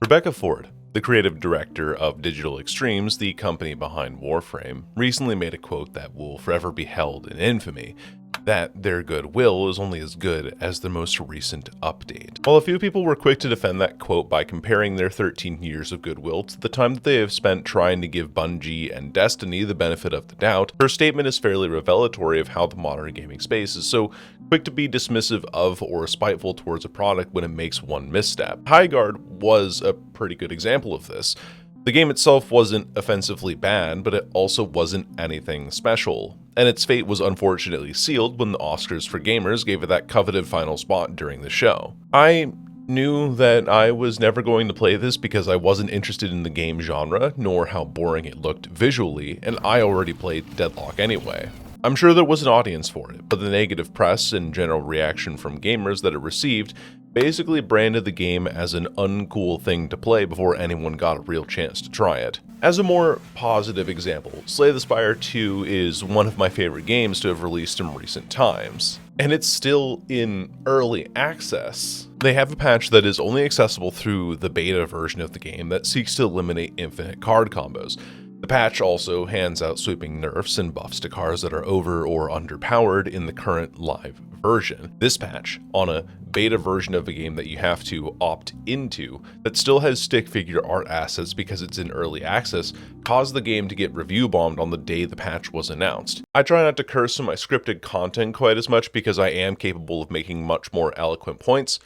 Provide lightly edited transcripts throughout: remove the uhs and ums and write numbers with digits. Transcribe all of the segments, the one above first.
Rebecca Ford, the creative director of Digital Extremes, the company behind Warframe, recently made a quote that will forever be held in infamy, that their goodwill is only as good as the most recent update. While a few people were quick to defend that quote by comparing their 13 years of goodwill to the time that they have spent trying to give Bungie and Destiny the benefit of the doubt, her statement is fairly revelatory of how the modern gaming space is so quick to be dismissive of or spiteful towards a product when it makes one misstep. Highguard was a pretty good example of this. The game itself wasn't offensively bad, but it also wasn't anything special, and its fate was unfortunately sealed when the Oscars for Gamers gave it that coveted final spot during the show. I knew that I was never going to play this because I wasn't interested in the game genre, nor how boring it looked visually, and I already played Deadlock anyway. I'm sure there was an audience for it, but the negative press and general reaction from gamers that it received basically branded the game as an uncool thing to play before anyone got a real chance to try it. As a more positive example, Slay the Spire 2 is one of my favorite games to have released in recent times, and it's still in early access. They have a patch that is only accessible through the beta version of the game that seeks to eliminate infinite card combos. The patch also hands out sweeping nerfs and buffs to cards that are over or underpowered in the current live version. This patch, on a beta version of a game that you have to opt into, that still has stick figure art assets because it's in early access, caused the game to get review bombed on the day the patch was announced. I try not to curse on my scripted content quite as much because I am capable of making much more eloquent points,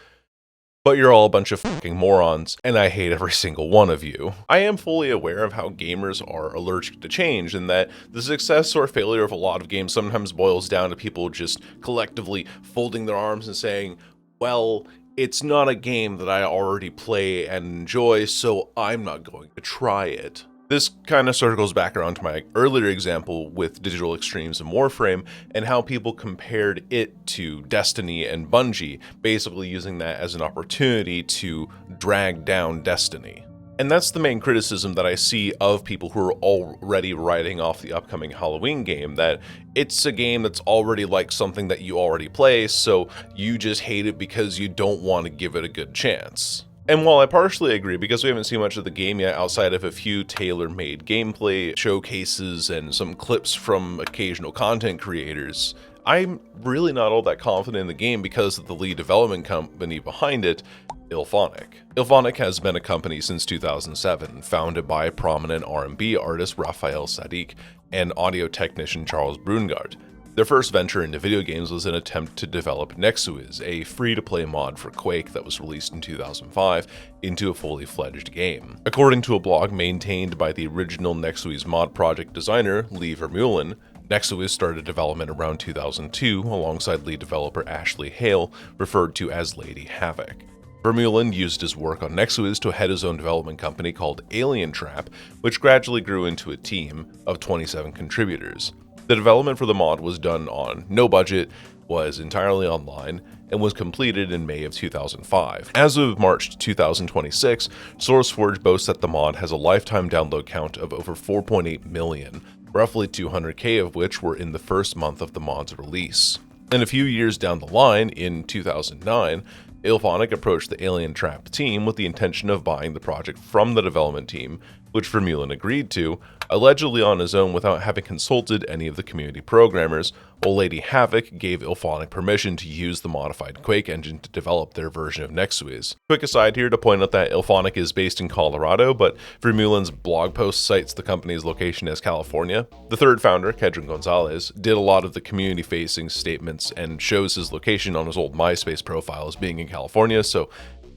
but you're all a bunch of fucking morons, and I hate every single one of you. I am fully aware of how gamers are allergic to change, and that the success or failure of a lot of games sometimes boils down to people just collectively folding their arms and saying, well, it's not a game that I already play and enjoy, so I'm not going to try it. This kind of circles back around to my earlier example with Digital Extremes and Warframe and how people compared it to Destiny and Bungie, basically using that as an opportunity to drag down Destiny. And that's the main criticism that I see of people who are already writing off the upcoming Halloween game, that it's a game that's already like something that you already play, so you just hate it because you don't want to give it a good chance. And while I partially agree, because we haven't seen much of the game yet outside of a few tailor-made gameplay showcases and some clips from occasional content creators, I'm really not all that confident in the game because of the lead development company behind it, IllFonic. IllFonic has been a company since 2007, founded by prominent R&B artist Raphael Saadiq and audio technician Charles Brungart. Their first venture into video games was an attempt to develop Nexuiz, a free-to-play mod for Quake that was released in 2005, into a fully fledged game. According to a blog maintained by the original Nexuiz mod project designer, Lee Vermeulen, Nexuiz started development around 2002 alongside lead developer Ashley Hale, referred to as Lady Havoc. Vermeulen used his work on Nexuiz to head his own development company called Alien Trap, which gradually grew into a team of 27 contributors. The development for the mod was done on no budget, was entirely online, and was completed in May of 2005. As of March 2026, SourceForge boasts that the mod has a lifetime download count of over 4.8 million, roughly 200k of which were in the first month of the mod's release. And a few years down the line, in 2009, IllFonic approached the Alien Trap team with the intention of buying the project from the development team, which Vermeulen agreed to, allegedly on his own without having consulted any of the community programmers, while Lady Havoc gave IllFonic permission to use the modified Quake engine to develop their version of Nexuiz. Quick aside here to point out that IllFonic is based in Colorado, but Vermeulen's blog post cites the company's location as California. The third founder, Kedron Gonzalez, did a lot of the community-facing statements and shows his location on his old MySpace profile as being in California, so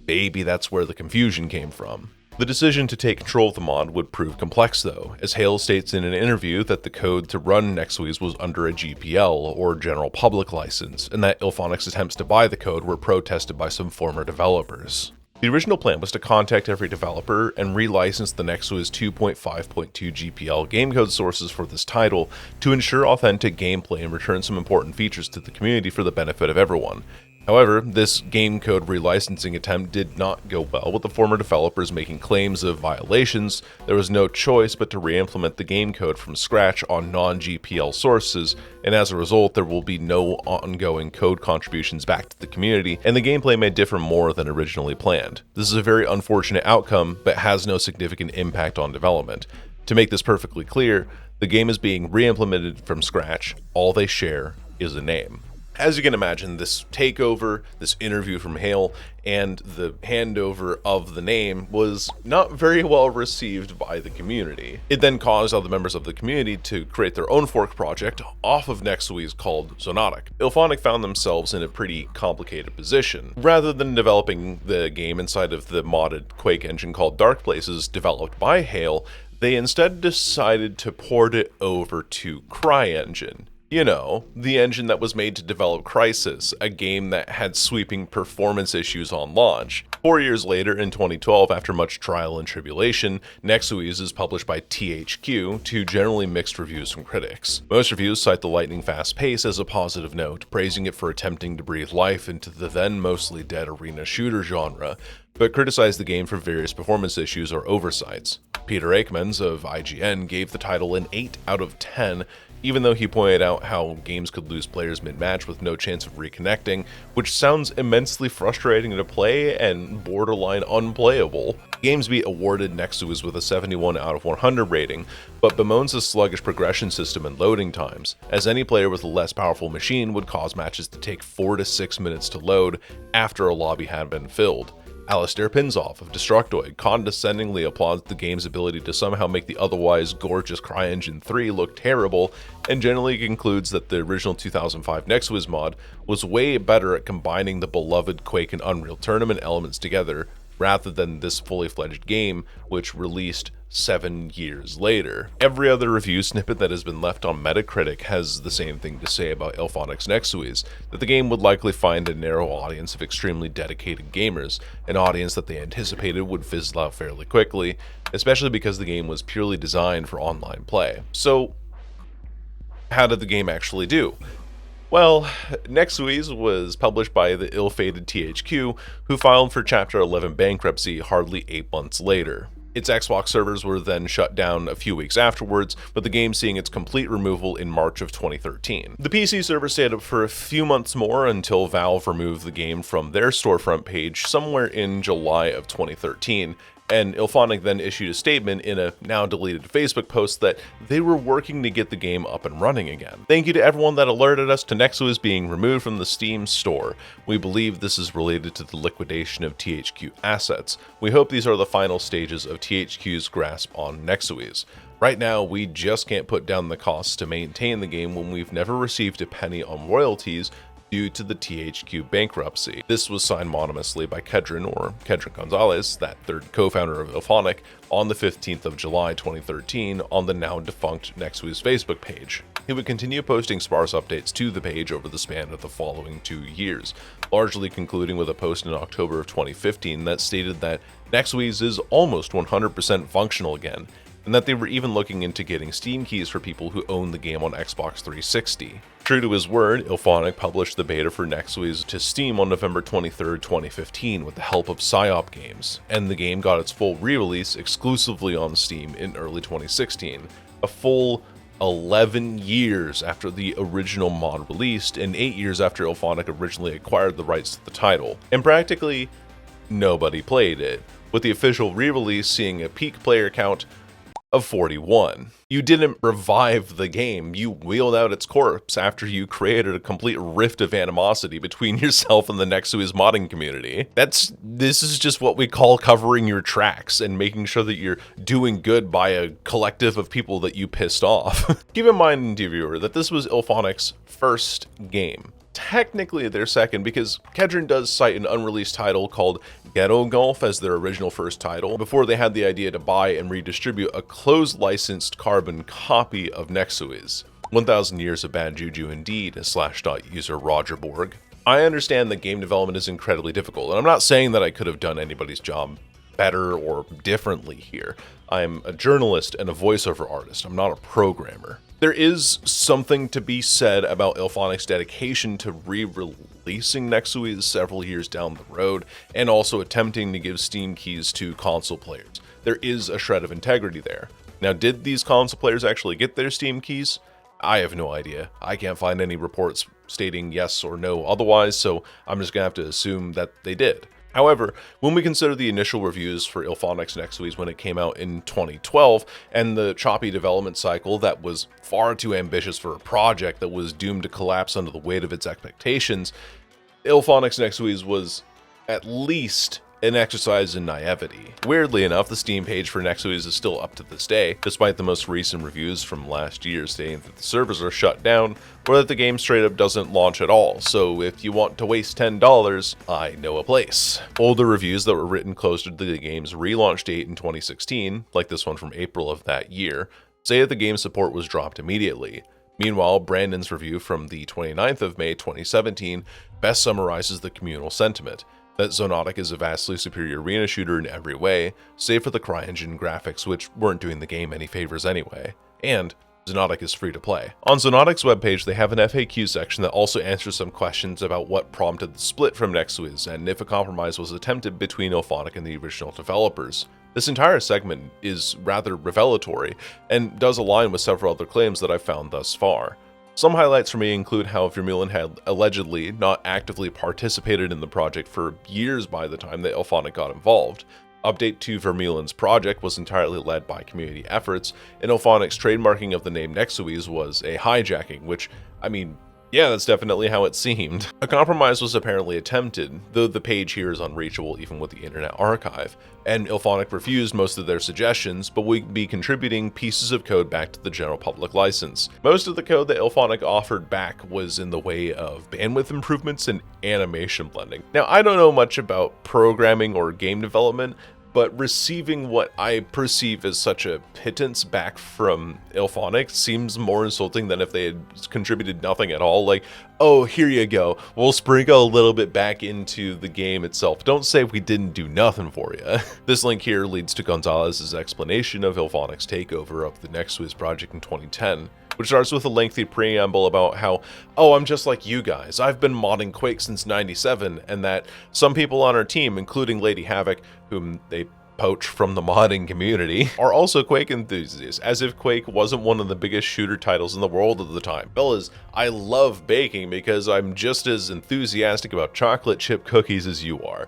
maybe that's where the confusion came from. The decision to take control of the mod would prove complex though, as Hale states in an interview that the code to run Nexuiz was under a GPL, or General Public License, and that IllFonic's attempts to buy the code were protested by some former developers. The original plan was to contact every developer and relicense the Nexuiz 2.5.2 GPL gamecode sources for this title to ensure authentic gameplay and return some important features to the community for the benefit of everyone. However, this game code relicensing attempt did not go well, with the former developers making claims of violations. There was no choice but to re-implement the game code from scratch on non-GPL sources, and as a result, there will be no ongoing code contributions back to the community, and the gameplay may differ more than originally planned. This is a very unfortunate outcome, but has no significant impact on development. To make this perfectly clear, the game is being re-implemented from scratch. All they share is a name. As you can imagine, this takeover, this interview from Hale, and the handover of the name was not very well received by the community. It then caused other members of the community to create their own fork project off of NextSuize called Zonotic. IllFonic found themselves in a pretty complicated position. Rather than developing the game inside of the modded Quake engine called Dark Places developed by Hale, they instead decided to port it over to CryEngine. You know, the engine that was made to develop Crysis, a game that had sweeping performance issues on launch. 4 years later, in 2012, after much trial and tribulation, NextSuize is published by THQ to generally mixed reviews from critics. Most reviews cite the lightning-fast pace as a positive note, praising it for attempting to breathe life into the then mostly dead arena shooter genre, but criticize the game for various performance issues or oversights. Peter Aikmans of IGN gave the title an 8 out of 10, even though he pointed out how games could lose players mid-match with no chance of reconnecting, which sounds immensely frustrating to play and borderline unplayable. GamesBeat awarded NextSuize with a 71 out of 100 rating, but bemoans the sluggish progression system and loading times, as any player with a less powerful machine would cause matches to take 4 to 6 minutes to load after a lobby had been filled. Alistair Pinzoff of Destructoid condescendingly applauds the game's ability to somehow make the otherwise gorgeous CryEngine 3 look terrible, and generally concludes that the original 2005 NextSuize mod was way better at combining the beloved Quake and Unreal Tournament elements together, rather than this fully fledged game, which released 7 years later. Every other review snippet that has been left on Metacritic has the same thing to say about IllFonic's NextSuize, that the game would likely find a narrow audience of extremely dedicated gamers, an audience that they anticipated would fizzle out fairly quickly, especially because the game was purely designed for online play. So, how did the game actually do? Well, NextSuize was published by the ill-fated THQ, who filed for Chapter 11 bankruptcy hardly 8 months later. Its Xbox servers were then shut down a few weeks afterwards, with the game seeing its complete removal in March of 2013. The PC server stayed up for a few months more until Valve removed the game from their storefront page somewhere in July of 2013, and IllFonic then issued a statement in a now deleted Facebook post that they were working to get the game up and running again. Thank you to everyone that alerted us to NextSuize being removed from the Steam store. We believe this is related to the liquidation of THQ assets. We hope these are the final stages of THQ's grasp on NextSuize. Right now, we just can't put down the costs to maintain the game when we've never received a penny on royalties due to the THQ bankruptcy. This was signed anonymously by Kedron Gonzalez, that third co-founder of IllFonic, on the 15th of July 2013 on the now defunct NextSuize Facebook page. He would continue posting sparse updates to the page over the span of the following 2 years, largely concluding with a post in October of 2015 that stated that NextSuize is almost 100% functional again, and that they were even looking into getting Steam keys for people who own the game on Xbox 360. True to his word, IllFonic published the beta for NextSuize to Steam on November 23, 2015 with the help of Psyop Games, and the game got its full re-release exclusively on Steam in early 2016, a full 11 years after the original mod released and 8 years after IllFonic originally acquired the rights to the title. And practically nobody played it, with the official re-release seeing a peak player count of 41. You didn't revive the game, you wheeled out its corpse after you created a complete rift of animosity between yourself and the NextSuize modding community. This is just what we call covering your tracks and making sure that you're doing good by a collective of people that you pissed off. Keep in mind, dear viewer, that this was IllFonic's first game. Technically their second, because Kedron does cite an unreleased title called Ghetto Golf as their original first title, before they had the idea to buy and redistribute a closed licensed carbon copy of NextSuize. 1000 years of bad juju indeed, Slashdot user Roger Borg. I understand that game development is incredibly difficult, and I'm not saying that I could have done anybody's job better or differently here. I'm a journalist and a voiceover artist. I'm not a programmer. There is something to be said about IllFonic's dedication to re-releasing NextWiz several years down the road, and also attempting to give Steam keys to console players. There is a shred of integrity there. Now, did these console players actually get their Steam keys? I have no idea. I can't find any reports stating yes or no otherwise, so I'm just gonna have to assume that they did. However, when we consider the initial reviews for IllFonic's NextWiz when it came out in 2012, and the choppy development cycle that was far too ambitious for a project that was doomed to collapse under the weight of its expectations, IllFonic's NextWiz was at least an exercise in naivety. Weirdly enough, the Steam page for NextWiz is still up to this day, despite the most recent reviews from last year stating that the servers are shut down, or that the game straight up doesn't launch at all. So if you want to waste $10, I know a place. Older reviews that were written closer to the game's relaunch date in 2016, like this one from April of that year, say that the game's support was dropped immediately. Meanwhile, Brandon's review from the 29th of May 2017 best summarizes the communal sentiment, that Zonotic is a vastly superior arena shooter in every way, save for the CryEngine graphics, which weren't doing the game any favors anyway. And Zonotic is free to play. On Zonotic's webpage, they have an FAQ section that also answers some questions about what prompted the split from NextWiz and if a compromise was attempted between IllFonic and the original developers. This entire segment is rather revelatory and does align with several other claims that I've found thus far. Some highlights for me include how Vermeulen had allegedly not actively participated in the project for years by the time that IllFonic got involved. Update to Vermeulen's project was entirely led by community efforts, and IllFonic's trademarking of the name NextWiz was a hijacking, which, I mean, yeah, that's definitely how it seemed. A compromise was apparently attempted, though the page here is unreachable even with the Internet Archive, and IllFonic refused most of their suggestions, but would be contributing pieces of code back to the general public license. Most of the code that IllFonic offered back was in the way of bandwidth improvements and animation blending. Now, I don't know much about programming or game development, but receiving what I perceive as such a pittance back from IllFonic seems more insulting than if they had contributed nothing at all. Like, oh, here you go, we'll sprinkle a little bit back into the game itself. Don't say we didn't do nothing for you. This link here leads to Gonzalez's explanation of IllFonic's takeover of the NextWiz project in 2010. Which starts with a lengthy preamble about how, oh, I'm just like you guys, I've been modding Quake since '97, and that some people on our team, including Lady Havoc, whom they poach from the modding community, are also Quake enthusiasts, as if Quake wasn't one of the biggest shooter titles in the world at the time. Fellas, I love baking because I'm just as enthusiastic about chocolate chip cookies as you are.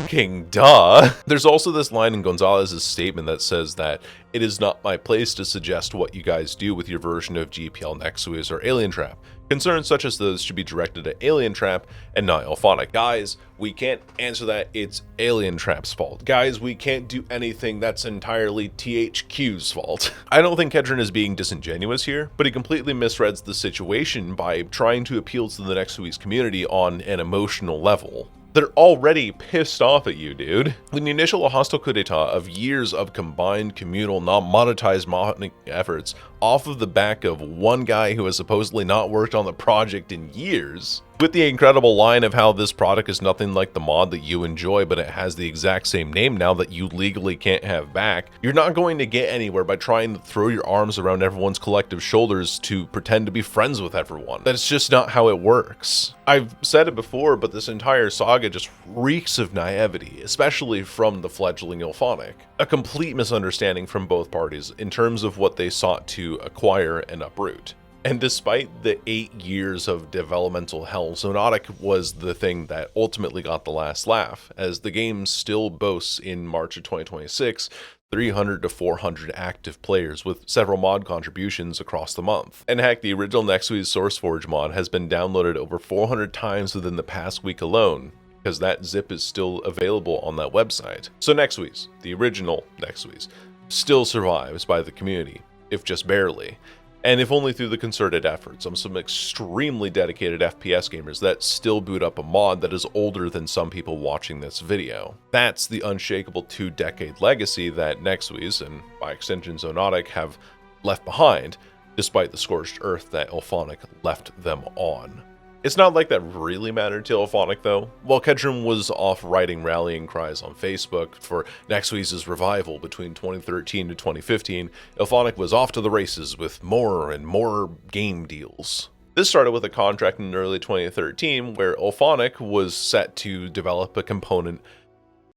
King duh. There's also this line in Gonzalez's statement that says that it is not my place to suggest what you guys do with your version of GPL NextWiz or Alien Trap. Concerns such as those should be directed at Alien Trap and not IllFonic. Guys, we can't answer that. It's Alien Trap's fault. Guys, we can't do anything. That's entirely THQ's fault. I don't think Kedron is being disingenuous here, but he completely misreads the situation by trying to appeal to the NextWiz community on an emotional level. They're already pissed off at you, dude. When the initial hostile coup d'etat of years of combined communal, non-monetized modding efforts off of the back of one guy who has supposedly not worked on the project in years, with the incredible line of how this product is nothing like the mod that you enjoy, but it has the exact same name now that you legally can't have back, you're not going to get anywhere by trying to throw your arms around everyone's collective shoulders to pretend to be friends with everyone. That's just not how it works. I've said it before, but this entire saga just reeks of naivety, especially from the fledgling IllFonic. A complete misunderstanding from both parties in terms of what they sought to acquire and uproot. And despite the 8 years of developmental hell, Zonotic was the thing that ultimately got the last laugh, as the game still boasts in March of 2026 300 to 400 active players with several mod contributions across the month. And heck, the original NextWiz SourceForge mod has been downloaded over 400 times within the past week alone, because that zip is still available on that website. So NextWiz, the original NextWiz, still survives by the community, if just barely. And if only through the concerted efforts of some extremely dedicated FPS gamers that still boot up a mod that is older than some people watching this video. That's the unshakable 2-decade legacy that NextWiz, and by extension Zonotic, have left behind, despite the scorched earth that IllFonic left them on. It's not like that really mattered to IllFonic though. While Ketchum was off writing rallying cries on Facebook for NextWiz's revival between 2013 to 2015, IllFonic was off to the races with more and more game deals. This started with a contract in early 2013 where IllFonic was set to develop a component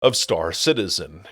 of Star Citizen.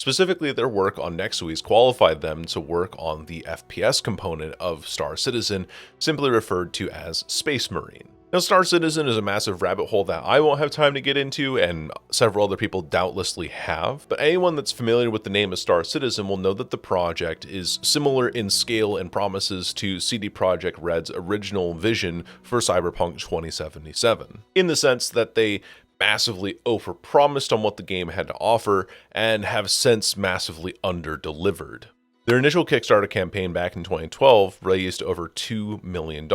Specifically, their work on NextWiz qualified them to work on the FPS component of Star Citizen, simply referred to as Space Marine. Now, Star Citizen is a massive rabbit hole that I won't have time to get into, and several other people doubtlessly have, but anyone that's familiar with the name of Star Citizen will know that the project is similar in scale and promises to CD Projekt Red's original vision for Cyberpunk 2077, in the sense that they massively overpromised on what the game had to offer and have since massively underdelivered. Their initial Kickstarter campaign back in 2012 raised over $2 million,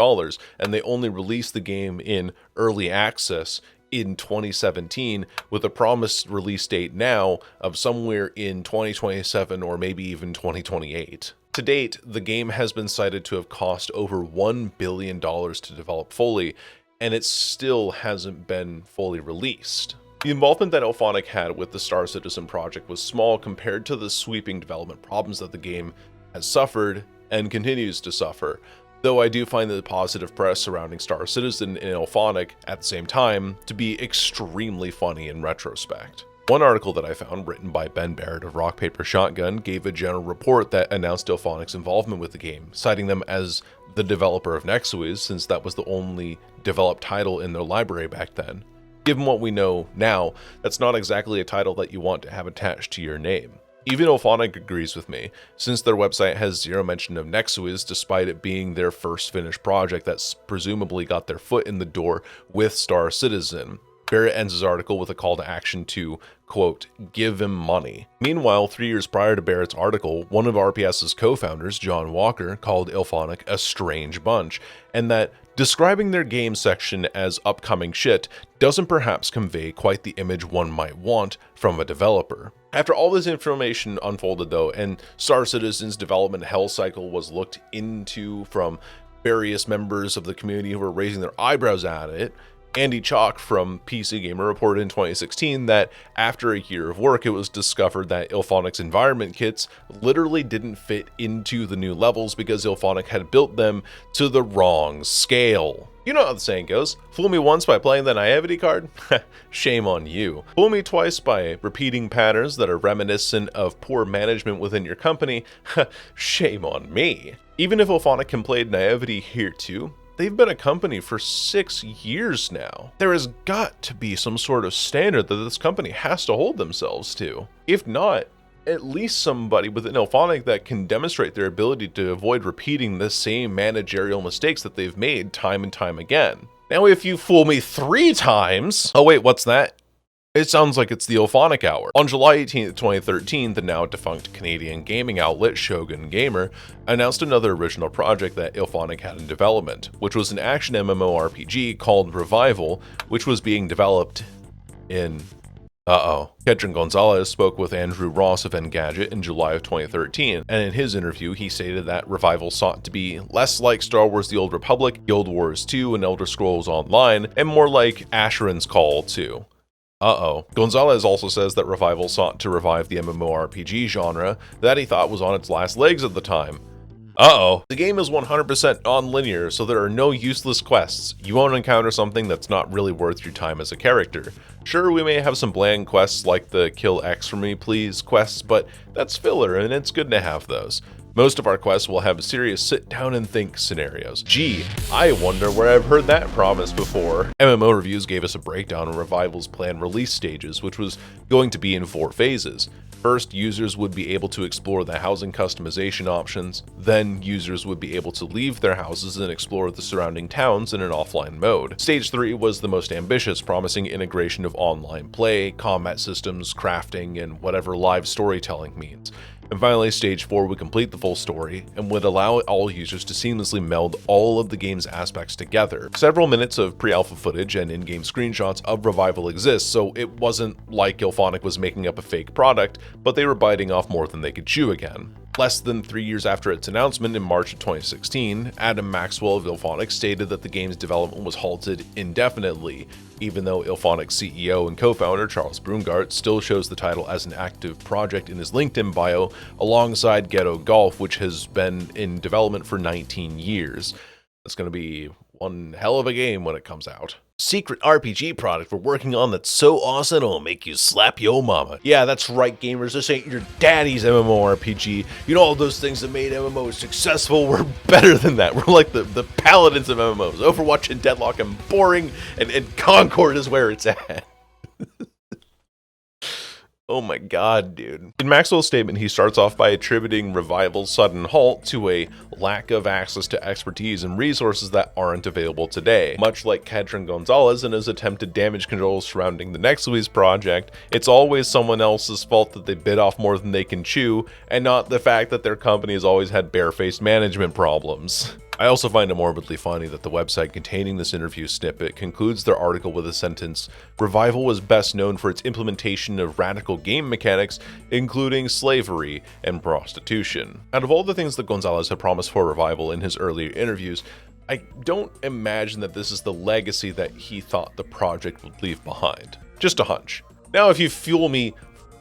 and they only released the game in early access in 2017 with a promised release date now of somewhere in 2027 or maybe even 2028. To date, the game has been cited to have cost over $1 billion to develop fully, and it still hasn't been fully released. The involvement that IllFonic had with the Star Citizen project was small compared to the sweeping development problems that the game has suffered and continues to suffer, though I do find the positive press surrounding Star Citizen and IllFonic at the same time to be extremely funny in retrospect. One article that I found, written by Ben Barrett of Rock Paper Shotgun, gave a general report that announced IllFonic's involvement with the game, citing them as the developer of NextWiz, since that was the only developed title in their library back then. Given what we know now, that's not exactly a title that you want to have attached to your name. Even IllFonic agrees with me, since their website has zero mention of NextWiz despite it being their first finished project that's presumably got their foot in the door with Star Citizen. Barrett ends his article with a call to action to, quote, give him money. Meanwhile, 3 years prior to Barrett's article, one of RPS's co-founders, John Walker, called IllFonic a strange bunch, and that describing their game section as upcoming shit doesn't perhaps convey quite the image one might want from a developer. After all this information unfolded though, and Star Citizen's development hell cycle was looked into from various members of the community who were raising their eyebrows at it, Andy Chalk from PC Gamer reported in 2016 that after a year of work, it was discovered that IllFonic's environment kits literally didn't fit into the new levels because IllFonic had built them to the wrong scale. You know how the saying goes, fool me once by playing the naivety card? Shame on you. Fool me twice by repeating patterns that are reminiscent of poor management within your company? Shame on me. Even if IllFonic can play naivety here too, they've been a company for 6 years now. There has got to be some sort of standard that this company has to hold themselves to. If not, at least somebody within IllFonic that can demonstrate their ability to avoid repeating the same managerial mistakes that they've made time and time again. Now, if you fool me 3 times... Oh wait, what's that? It sounds like it's the IllFonic Hour. On July 18th, 2013, the now defunct Canadian gaming outlet Shogun Gamer announced another original project that IllFonic had in development, which was an action MMORPG called Revival, which was being developed in... Kedron Gonzalez spoke with Andrew Ross of Engadget in July of 2013, and in his interview, he stated that Revival sought to be less like Star Wars The Old Republic, Guild Wars 2, and Elder Scrolls Online, and more like Asheron's Call 2. Gonzalez also says that Revival sought to revive the MMORPG genre that he thought was on its last legs at the time. The game is 100% non-linear, so there are no useless quests. You won't encounter something that's not really worth your time as a character. Sure, we may have some bland quests like the Kill X for me please quests, but that's filler and it's good to have those. Most of our quests will have serious sit down and think scenarios. Gee, I wonder where I've heard that promise before. MMO Reviews gave us a breakdown of Revival's planned release stages, which was going to be in 4 phases. First, users would be able to explore the housing customization options. Then, users would be able to leave their houses and explore the surrounding towns in an offline mode. Stage 3 was the most ambitious, promising integration of online play, combat systems, crafting, and whatever live storytelling means. And finally, Stage 4 would complete the full story and would allow all users to seamlessly meld all of the game's aspects together. Several minutes of pre-alpha footage and in-game screenshots of Revival exist, so it wasn't like IllFonic was making up a fake product, but they were biting off more than they could chew again. Less than 3 years after its announcement in March of 2016, Adam Maxwell of IllFonic stated that the game's development was halted indefinitely, even though IllFonic's CEO and co-founder Charles Brungart still shows the title as an active project in his LinkedIn bio alongside Ghetto Golf, which has been in development for 19 years. It's going to be one hell of a game when it comes out. Secret RPG product we're working on that's so awesome it'll make you slap yo mama. Yeah, that's right, gamers. This ain't your daddy's MMORPG. You know all those things that made MMOs successful? We're better than that. We're like the paladins of MMOs. Overwatch and Deadlock and boring, and Concord is where it's at. Oh my god, dude. In Maxwell's statement, he starts off by attributing Revival's sudden halt to a lack of access to expertise and resources that aren't available today. Much like Kedron Gonzalez and his attempted damage control surrounding the next Wisps project, it's always someone else's fault that they bit off more than they can chew, and not the fact that their company has always had barefaced management problems. I also find it morbidly funny that the website containing this interview snippet concludes their article with a sentence, "Revival was best known for its implementation of radical game mechanics, including slavery and prostitution." Out of all the things that Gonzalez had promised for Revival in his earlier interviews, I don't imagine that this is the legacy that he thought the project would leave behind. Just a hunch. Now, if you fuel me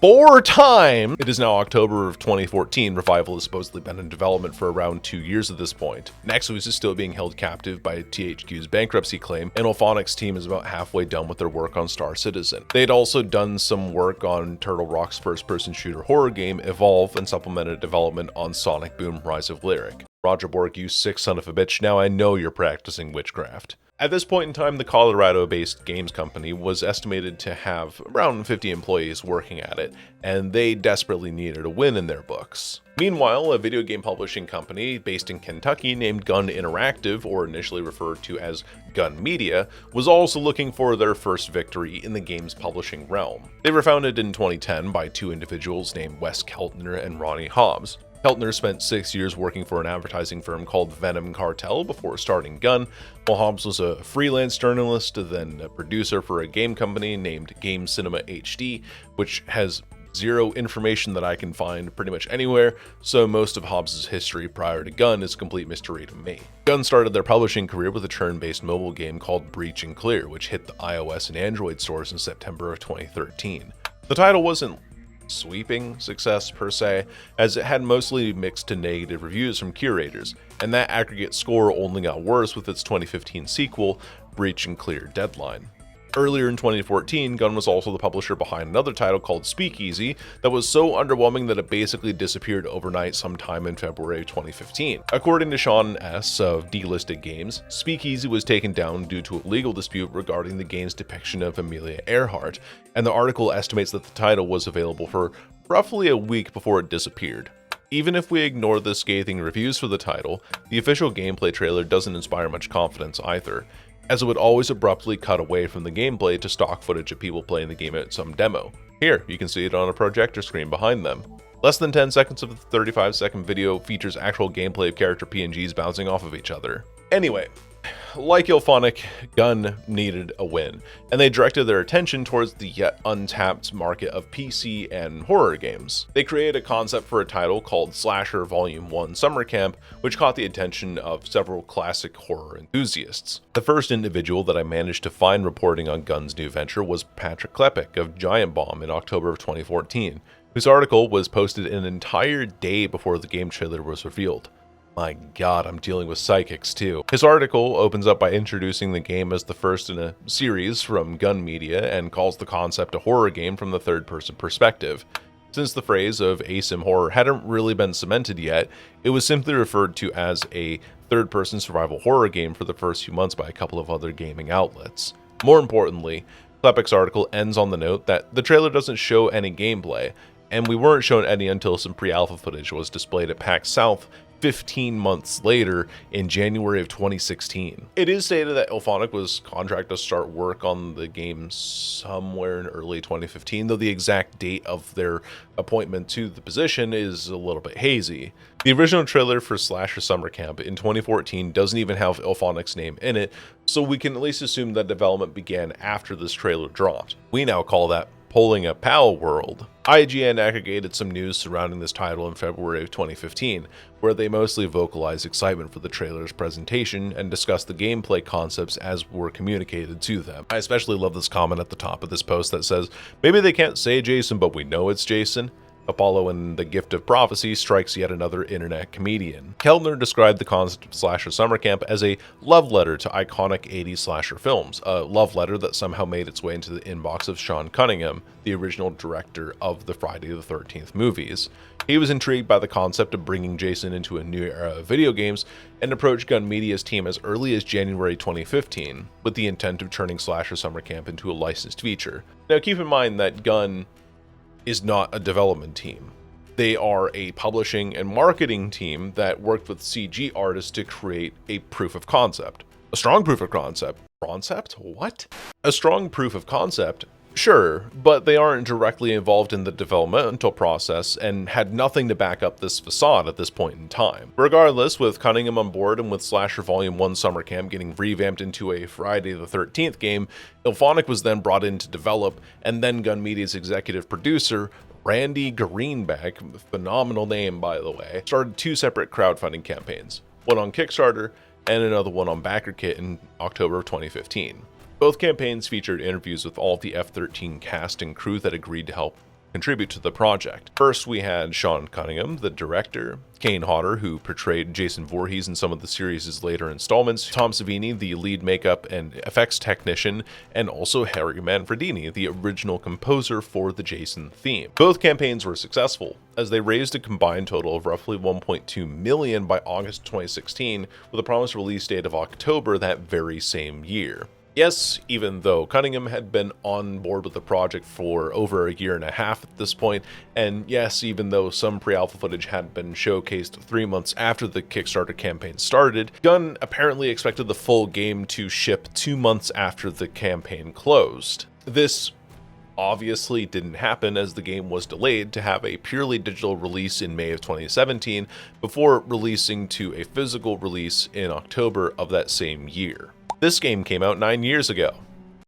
4 times. It is now October of 2014. Revival has supposedly been in development for around 2 years at this point. Nexus is still being held captive by THQ's bankruptcy claim, and IllFonic's team is about halfway done with their work on Star Citizen. They'd also done some work on Turtle Rock's first-person shooter horror game, Evolve, and supplemented development on Sonic Boom: Rise of Lyric. Roger Borg, you sick son of a bitch, now I know you're practicing witchcraft. At this point in time, the Colorado-based games company was estimated to have around 50 employees working at it, and they desperately needed a win in their books. Meanwhile, a video game publishing company based in Kentucky named Gun Interactive, or initially referred to as Gun Media, was also looking for their first victory in the games publishing realm. They were founded in 2010 by 2 individuals named Wes Keltner and Ronnie Hobbs. Keltner spent 6 years working for an advertising firm called Venom Cartel before starting Gun, while Hobbs was a freelance journalist, then a producer for a game company named Game Cinema HD, which has zero information that I can find pretty much anywhere, so most of Hobbs' history prior to Gun is complete mystery to me. Gun started their publishing career with a turn-based mobile game called Breach and Clear, which hit the iOS and Android stores in September of 2013. The title wasn't sweeping success per se, as it had mostly mixed to negative reviews from curators, and that aggregate score only got worse with its 2015 sequel, Breach and Clear Deadline. Earlier in 2014, Gun was also the publisher behind another title called Speakeasy that was so underwhelming that it basically disappeared overnight sometime in February 2015. According to Sean S. of Delisted Games, Speakeasy was taken down due to a legal dispute regarding the game's depiction of Amelia Earhart, and the article estimates that the title was available for roughly a week before it disappeared. Even if we ignore the scathing reviews for the title, the official gameplay trailer doesn't inspire much confidence either, as it wowould always abruptly cut away from the gameplay to stock footage of people playing the game at some demo. Here, you can see it on a projector screen behind them. Less than 10 seconds of the 35-second video features actual gameplay of character PNGs bouncing off of each other. Anyway, like IllFonic, Gun needed a win, and they directed their attention towards the yet untapped market of PC and horror games. They created a concept for a title called Slasher Volume 1 Summer Camp, which caught the attention of several classic horror enthusiasts. The first individual that I managed to find reporting on Gun's new venture was Patrick Klepek of Giant Bomb in October of 2014, whose article was posted an entire day before the game trailer was revealed. My god, I'm dealing with psychics too. His article opens up by introducing the game as the first in a series from Gun Media and calls the concept a horror game from the third-person perspective. Since the phrase of asim horror hadn't really been cemented yet, it was simply referred to as a third-person survival horror game for the first few months by a couple of other gaming outlets. More importantly, Klepek's article ends on the note that the trailer doesn't show any gameplay, and we weren't shown any until some pre-alpha footage was displayed at PAX South 15 months later in January of 2016. It is stated that IllFonic was contracted to start work on the game somewhere in early 2015, though the exact date of their appointment to the position is a little bit hazy. The original trailer for Slasher Summer Camp in 2014 doesn't even have IllFonic's name in it, so we can at least assume that development began after this trailer dropped. We now call that pulling a PAL world. IGN aggregated some news surrounding this title in February of 2015, where they mostly vocalized excitement for the trailer's presentation and discussed the gameplay concepts as were communicated to them. I especially love this comment at the top of this post that says, "Maybe they can't say Jason, but we know it's Jason." Apollo in The Gift of Prophecy strikes yet another internet comedian. Kellner described the concept of slasher summer camp as a love letter to iconic 80s slasher films, a love letter that somehow made its way into the inbox of Sean Cunningham, the original director of the Friday the 13th movies. He was intrigued by the concept of bringing Jason into a new era of video games and approached Gun Media's team as early as January 2015 with the intent of turning slasher summer camp into a licensed feature. Now keep in mind that Gun is not a development team. They are a publishing and marketing team that worked with CG artists to create a proof of concept. A strong proof of concept. Concept? What? A strong proof of concept? Sure, but they aren't directly involved in the developmental process and had nothing to back up this facade at this point in time. Regardless, with Cunningham on board and with Slasher Volume 1 Summer Camp getting revamped into a Friday the 13th game, IllFonic was then brought in to develop, and then Gun Media's executive producer, Randy Greenback, phenomenal name by the way, started two separate crowdfunding campaigns, one on Kickstarter and another one on BackerKit in October of 2015. Both campaigns featured interviews with all of the F-13 cast and crew that agreed to help contribute to the project. First, we had Sean Cunningham, the director, Kane Hodder, who portrayed Jason Voorhees in some of the series' later installments, Tom Savini, the lead makeup and effects technician, and also Harry Manfredini, the original composer for the Jason theme. Both campaigns were successful, as they raised a combined total of roughly $1.2 million by August 2016, with a promised release date of October that very same year. Yes, even though Cunningham had been on board with the project for over a year and a half at this point, and yes, even though some pre-alpha footage had been showcased 3 months after the Kickstarter campaign started, Gunn apparently expected the full game to ship 2 months after the campaign closed. This obviously didn't happen, as the game was delayed to have a purely digital release in May of 2017 before releasing to a physical release in October of that same year. This game came out 9 years ago.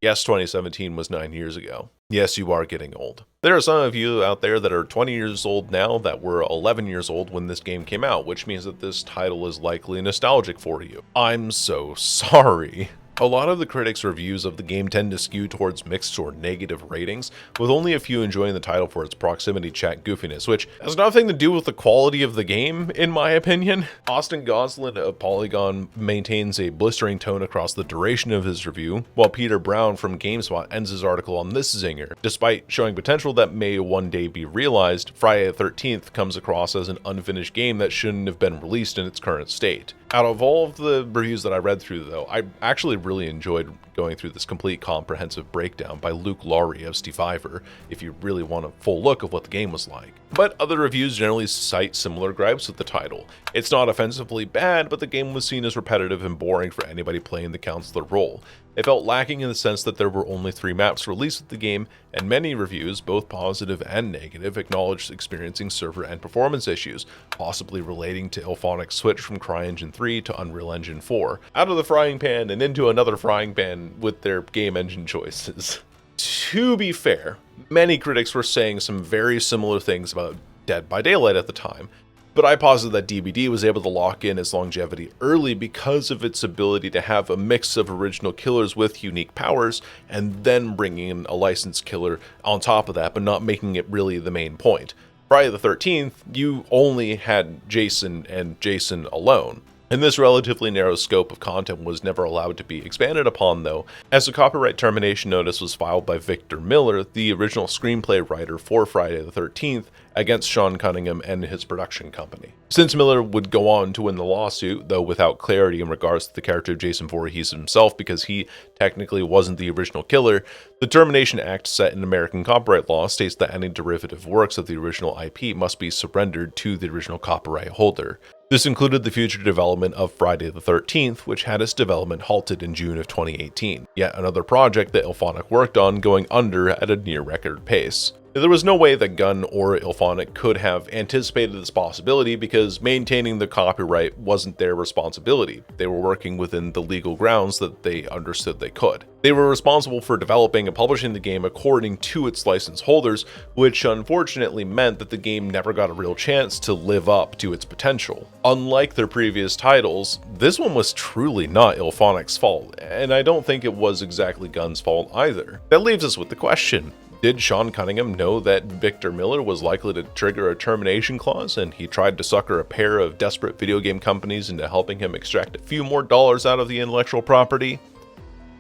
Yes, 2017 was 9 years ago. Yes, you are getting old. There are some of you out there that are 20 years old now that were 11 years old when this game came out, which means that this title is likely nostalgic for you. I'm so sorry. A lot of the critics' reviews of the game tend to skew towards mixed or negative ratings, with only a few enjoying the title for its proximity chat goofiness, which has nothing to do with the quality of the game, in my opinion. Austin Goslin of Polygon maintains a blistering tone across the duration of his review, while Peter Brown from GameSpot ends his article on this zinger. Despite showing potential that may one day be realized, Friday the 13th comes across as an unfinished game that shouldn't have been released in its current state. Out of all of the reviews that I read through, though, I actually really enjoyed going through this complete comprehensive breakdown by Luke Laurie of Steviver, if you really want a full look of what the game was like. But other reviews generally cite similar gripes with the title. It's not offensively bad, but the game was seen as repetitive and boring for anybody playing the counselor role. It felt lacking in the sense that there were only 3 maps released with the game, and many reviews, both positive and negative, acknowledged experiencing server and performance issues, possibly relating to IllFonic's switch from CryEngine 3 to Unreal Engine 4, out of the frying pan and into another frying pan with their game engine choices. To be fair, many critics were saying some very similar things about Dead by Daylight at the time, but I posit that DBD was able to lock in its longevity early because of its ability to have a mix of original killers with unique powers, and then bringing in a licensed killer on top of that, but not making it really the main point. Friday the 13th, you only had Jason and Jason alone. And this relatively narrow scope of content was never allowed to be expanded upon, though, as a copyright termination notice was filed by Victor Miller, the original screenplay writer for Friday the 13th, against Sean Cunningham and his production company. Since Miller would go on to win the lawsuit, though without clarity in regards to the character of Jason Voorhees himself because he technically wasn't the original killer, the Termination Act set in American copyright law states that any derivative works of the original IP must be surrendered to the original copyright holder. This included the future development of Friday the 13th, which had its development halted in June of 2018, yet another project that IllFonic worked on going under at a near-record pace. There was no way that Gun or IllFonic could have anticipated this possibility because maintaining the copyright wasn't their responsibility. They were working within the legal grounds that they understood they could. They were responsible for developing and publishing the game according to its license holders, which unfortunately meant that the game never got a real chance to live up to its potential. Unlike their previous titles, this one was truly not IllFonic's fault, and I don't think it was exactly Gun's fault either. That leaves us with the question: did Sean Cunningham know that Victor Miller was likely to trigger a termination clause, and he tried to sucker a pair of desperate video game companies into helping him extract a few more dollars out of the intellectual property?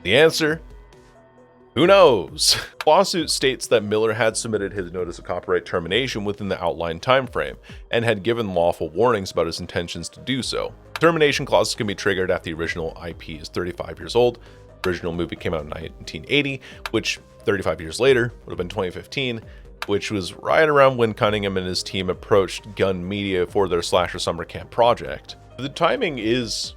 The answer? Who knows? The lawsuit states that Miller had submitted his notice of copyright termination within the outlined timeframe, and had given lawful warnings about his intentions to do so. Termination clauses can be triggered after the original IP is 35 years old. The original movie came out in 1980, which 35 years later would have been 2015, which was right around when Cunningham and his team approached Gun Media for their Slasher Summer Camp project. The timing is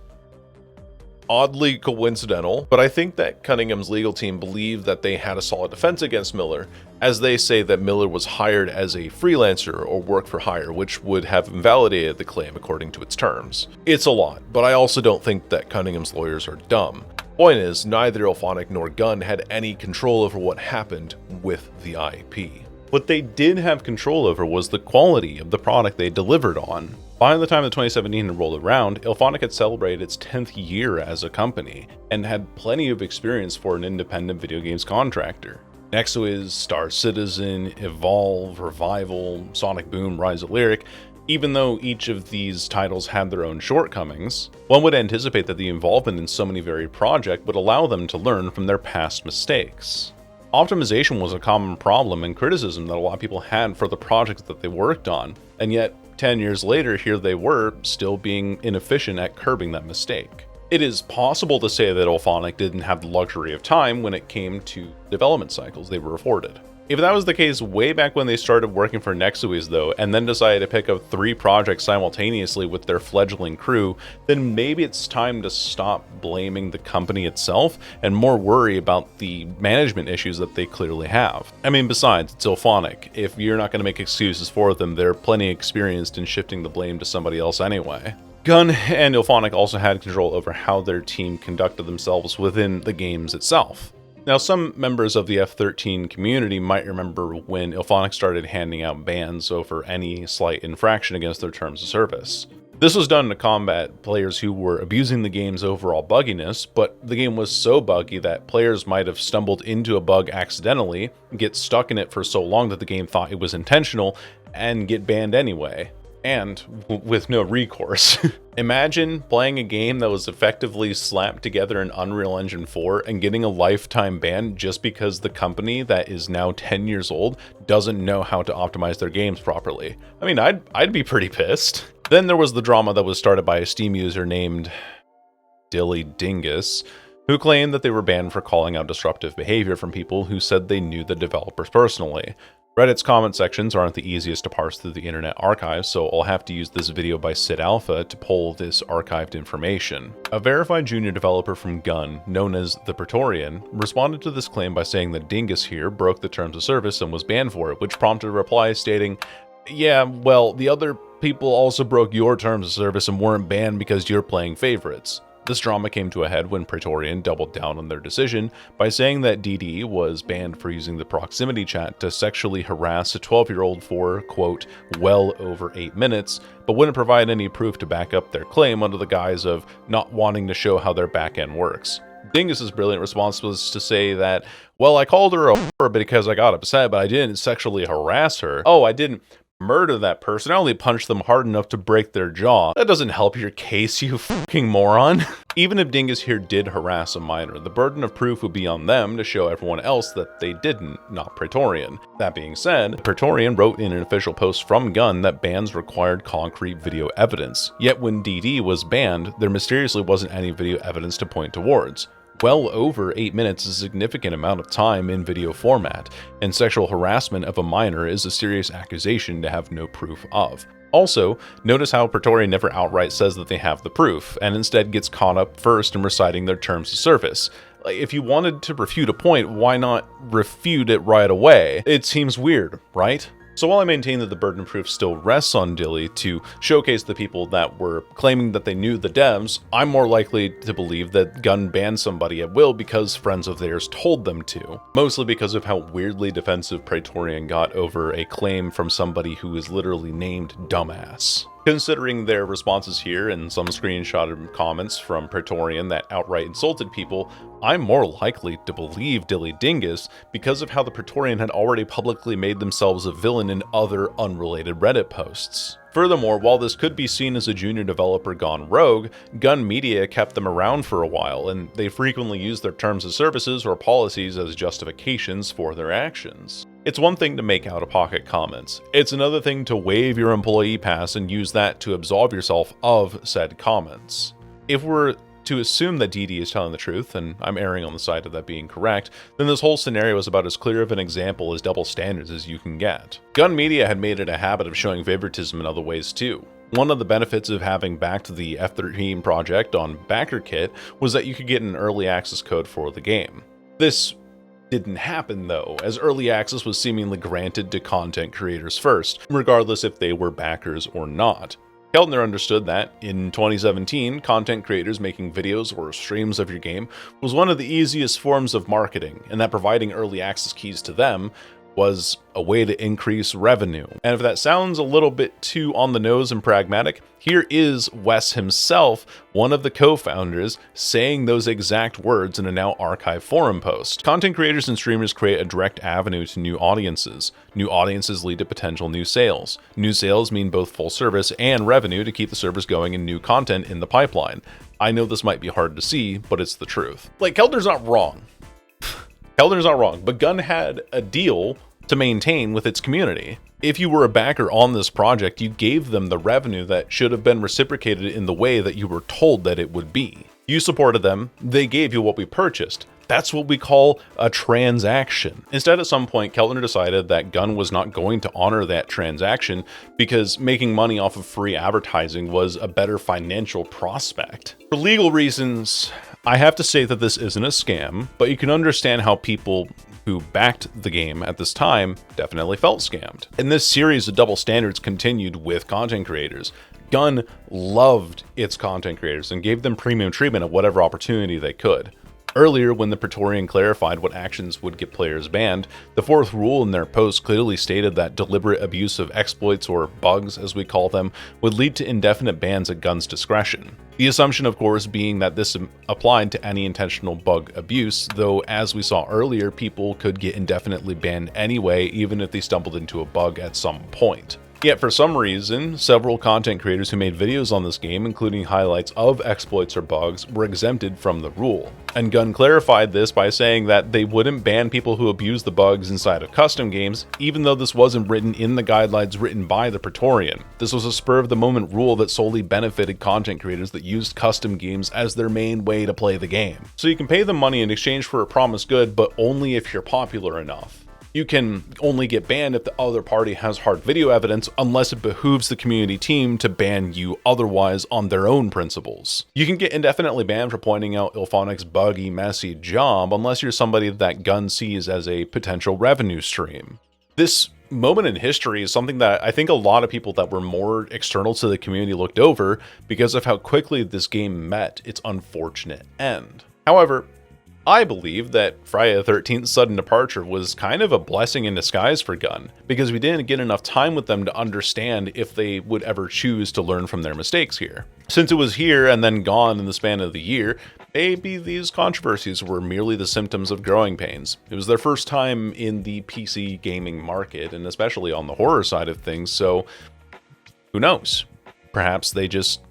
oddly coincidental, but I think that Cunningham's legal team believed that they had a solid defense against Miller, as they say that Miller was hired as a freelancer or work for hire, which would have invalidated the claim according to its terms. It's a lot, but I also don't think that Cunningham's lawyers are dumb. Point is, neither IllFonic nor Gun had any control over what happened with the IP. What they did have control over was the quality of the product they delivered on. By the time of 2017 rolled around, IllFonic had celebrated its 10th year as a company, and had plenty of experience for an independent video games contractor. Next to his Star Citizen, Evolve, Revival, Sonic Boom, Rise of Lyric, even though each of these titles had their own shortcomings, one would anticipate that the involvement in so many varied projects would allow them to learn from their past mistakes. Optimization was a common problem and criticism that a lot of people had for the projects that they worked on, and yet 10 years later, here they were, still being inefficient at curbing that mistake. It is possible to say that IllFonic didn't have the luxury of time when it came to development cycles they were afforded. If that was the case way back when they started working for Nexuiz though, and then decided to pick up 3 projects simultaneously with their fledgling crew, then maybe it's time to stop blaming the company itself and more worry about the management issues that they clearly have. I mean, besides, it's IllFonic. If you're not going to make excuses for them, they're plenty experienced in shifting the blame to somebody else anyway. Gun and IllFonic also had control over how their team conducted themselves within the games itself. Now, some members of the F-13 community might remember when IllFonic started handing out bans over any slight infraction against their terms of service. This was done to combat players who were abusing the game's overall bugginess, but the game was so buggy that players might have stumbled into a bug accidentally, get stuck in it for so long that the game thought it was intentional, and get banned anyway. And with no recourse. Imagine playing a game that was effectively slapped together in Unreal Engine 4 and getting a lifetime ban just because the company that is now 10 years old doesn't know how to optimize their games properly. I mean, I'd be pretty pissed. Then there was the drama that was started by a Steam user named Dilly Dingus, who claimed that they were banned for calling out disruptive behavior from people who said they knew the developers personally. Reddit's comment sections aren't the easiest to parse through the Internet Archive, so I'll have to use this video by Sid Alpha to pull this archived information. A verified junior developer from Gun, known as the Praetorian, responded to this claim by saying that Dingus here broke the terms of service and was banned for it, which prompted a reply stating, "Yeah, well, the other people also broke your terms of service and weren't banned because you're playing favorites." This drama came to a head when Praetorian doubled down on their decision by saying that DD was banned for using the proximity chat to sexually harass a 12-year-old for, quote, well over 8 minutes, but wouldn't provide any proof to back up their claim under the guise of not wanting to show how their backend works. Dingus's brilliant response was to say that, well, I called her a whore because I got upset, but I didn't sexually harass her. Oh, I didn't murder that person. I only punched them hard enough to break their jaw. That doesn't help your case, you fucking moron. Even if Dingus here did harass a minor, the burden of proof would be on them to show everyone else that they didn't, not Praetorian. That being said, Praetorian wrote in an official post from Gun that bans required concrete video evidence. Yet when DD was banned, there mysteriously wasn't any video evidence to point towards. Well over 8 minutes is a significant amount of time in video format, and sexual harassment of a minor is a serious accusation to have no proof of. Also, notice how Praetorian never outright says that they have the proof, and instead gets caught up first in reciting their terms of service. Like, if you wanted to refute a point, why not refute it right away? It seems weird, right? So while I maintain that the burden of proof still rests on Dilly to showcase the people that were claiming that they knew the devs, I'm more likely to believe that Gun banned somebody at will because friends of theirs told them to. Mostly because of how weirdly defensive Praetorian got over a claim from somebody who is literally named Dumbass. Considering their responses here and some screenshotted comments from Praetorian that outright insulted people, I'm more likely to believe Dilly Dingus because of how the Praetorian had already publicly made themselves a villain in other unrelated Reddit posts. Furthermore, while this could be seen as a junior developer gone rogue, Gun Media kept them around for a while, and they frequently used their terms of services or policies as justifications for their actions. It's one thing to make out-of-pocket comments. It's another thing to waive your employee pass and use that to absolve yourself of said comments. If we're to assume that DD is telling the truth, and I'm erring on the side of that being correct, then this whole scenario is about as clear of an example as double standards as you can get. Gun Media had made it a habit of showing favoritism in other ways too. One of the benefits of having backed the F-13 project on BackerKit was that you could get an early access code for the game. This didn't happen though, as early access was seemingly granted to content creators first, regardless if they were backers or not. Keltner understood that, in 2017, content creators making videos or streams of your game was one of the easiest forms of marketing, and that providing early access keys to them was a way to increase revenue. And if that sounds a little bit too on the nose and pragmatic, here is Wes himself, one of the co-founders, saying those exact words in a now archived forum post. Content creators and streamers create a direct avenue to new audiences. New audiences lead to potential new sales. New sales mean both full service and revenue to keep the service going and new content in the pipeline. I know this might be hard to see, but it's the truth. Like, Keltner's not wrong. Keltner's not wrong, but Gun had a deal to maintain with its community. If you were a backer on this project, you gave them the revenue that should have been reciprocated in the way that you were told that it would be. You supported them, they gave you what we purchased. That's what we call a transaction. Instead, at some point, Keltner decided that Gun was not going to honor that transaction because making money off of free advertising was a better financial prospect. For legal reasons, I have to say that this isn't a scam, but you can understand how people who backed the game at this time definitely felt scammed. And this series of double standards continued with content creators. Gun loved its content creators and gave them premium treatment at whatever opportunity they could. Earlier, when the Praetorian clarified what actions would get players banned, the fourth rule in their post clearly stated that deliberate abuse of exploits, or bugs as we call them, would lead to indefinite bans at Gun's discretion. The assumption, of course, being that this applied to any intentional bug abuse, though as we saw earlier, people could get indefinitely banned anyway, even if they stumbled into a bug at some point. Yet for some reason, several content creators who made videos on this game, including highlights of exploits or bugs, were exempted from the rule. And Gun clarified this by saying that they wouldn't ban people who abuse the bugs inside of custom games, even though this wasn't written in the guidelines written by the Praetorian. This was a spur-of-the-moment rule that solely benefited content creators that used custom games as their main way to play the game. So you can pay them money in exchange for a promised good, but only if you're popular enough. You can only get banned if the other party has hard video evidence, unless it behooves the community team to ban you otherwise on their own principles. You can get indefinitely banned for pointing out IllFonic's buggy, messy job, unless you're somebody that Gun sees as a potential revenue stream. This moment in history is something that I think a lot of people that were more external to the community looked over because of how quickly this game met its unfortunate end. However, I believe that Friday the 13th's sudden departure was kind of a blessing in disguise for Gun, because we didn't get enough time with them to understand if they would ever choose to learn from their mistakes here. Since it was here and then gone in the span of the year, maybe these controversies were merely the symptoms of growing pains. It was their first time in the PC gaming market, and especially on the horror side of things, so who knows? Perhaps they just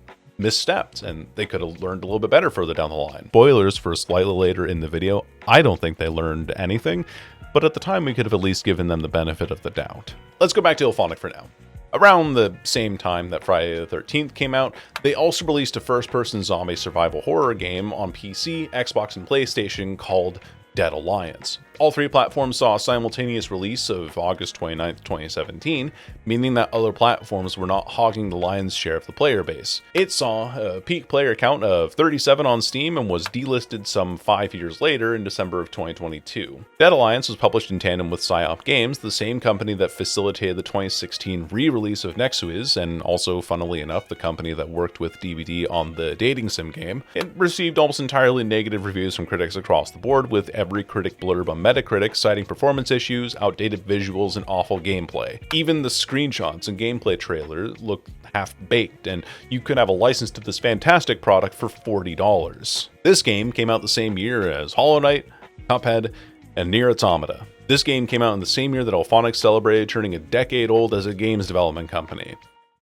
misstepped and they could have learned a little bit better further down the line. Spoilers for slightly later in the video, I don't think they learned anything, but at the time we could have at least given them the benefit of the doubt. Let's go back to IllFonic for now. Around the same time that Friday the 13th came out, they also released a first-person zombie survival horror game on PC, Xbox, and PlayStation called Dead Alliance. All three platforms saw a simultaneous release of August 29, 2017, meaning that other platforms were not hogging the lion's share of the player base. It saw a peak player count of 37 on Steam and was delisted some 5 years later in December of 2022. Dead Alliance was published in tandem with Psyop Games, the same company that facilitated the 2016 re-release of Nexuiz, and also, funnily enough, the company that worked with DVD on the dating sim game. It received almost entirely negative reviews from critics across the board, with every critic blurb on Metacritic citing performance issues, outdated visuals, and awful gameplay. Even the screenshots and gameplay trailer look half-baked, and you could have a license to this fantastic product for $40. This game came out the same year as Hollow Knight, Cuphead, and Nier Automata. This game came out in the same year that IllFonic celebrated turning a decade old as a games development company,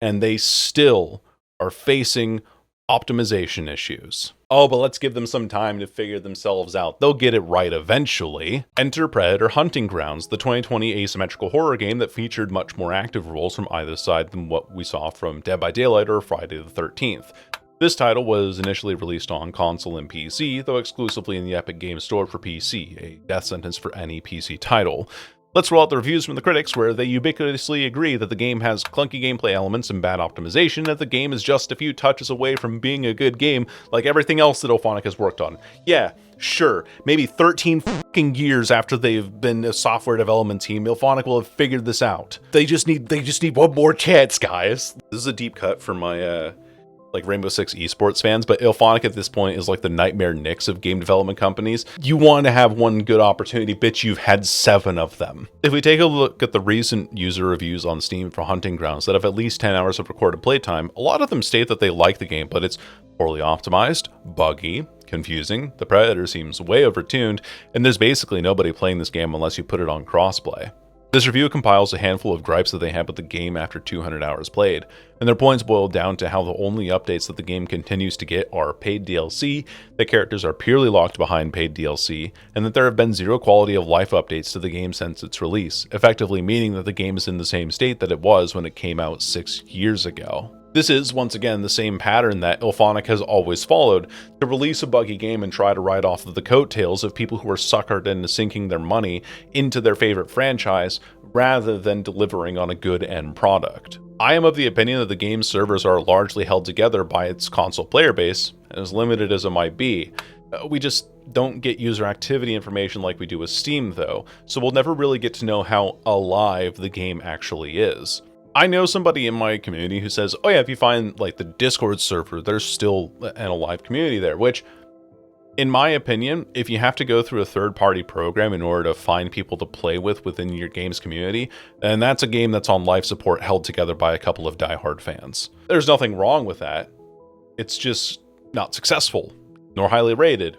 and they still are facing optimization issues. Oh, but let's give them some time to figure themselves out. They'll get it right eventually. Enter Predator Hunting Grounds, the 2020 asymmetrical horror game that featured much more active roles from either side than what we saw from Dead by Daylight or Friday the 13th. This title was initially released on console and PC, though exclusively in the Epic Games Store for PC, a death sentence for any PC title. Let's roll out the reviews from the critics, where they ubiquitously agree that the game has clunky gameplay elements and bad optimization, and that the game is just a few touches away from being a good game, like everything else that IllFonic has worked on. Yeah, sure, maybe 13 fucking years after they've been a software development team, IllFonic will have figured this out. They just need one more chance, guys. This is a deep cut for my, like Rainbow Six esports fans, but IllFonic at this point is like the nightmare Knicks of game development companies. You want to have one good opportunity, bitch, you've had 7 of them. If we take a look at the recent user reviews on Steam for Hunting Grounds that have at least 10 hours of recorded playtime, a lot of them state that they like the game, but it's poorly optimized, buggy, confusing, the Predator seems way overtuned, and there's basically nobody playing this game unless you put it on crossplay. This review compiles a handful of gripes that they had with the game after 200 hours played, and their points boil down to how the only updates that the game continues to get are paid DLC, that characters are purely locked behind paid DLC, and that there have been 0 quality of life updates to the game since its release, effectively meaning that the game is in the same state that it was when it came out 6 years ago. This is, once again, the same pattern that IllFonic has always followed, to release a buggy game and try to ride off of the coattails of people who are suckered into sinking their money into their favorite franchise, rather than delivering on a good end product. I am of the opinion that the game's servers are largely held together by its console player base, as limited as it might be. We just don't get user activity information like we do with Steam, though, so we'll never really get to know how alive the game actually is. I know somebody in my community who says, oh yeah, if you find like the Discord server, there's still an alive community there, which, in my opinion, if you have to go through a third-party program in order to find people to play with within your game's community, then that's a game that's on life support held together by a couple of diehard fans. There's nothing wrong with that. It's just not successful, nor highly rated,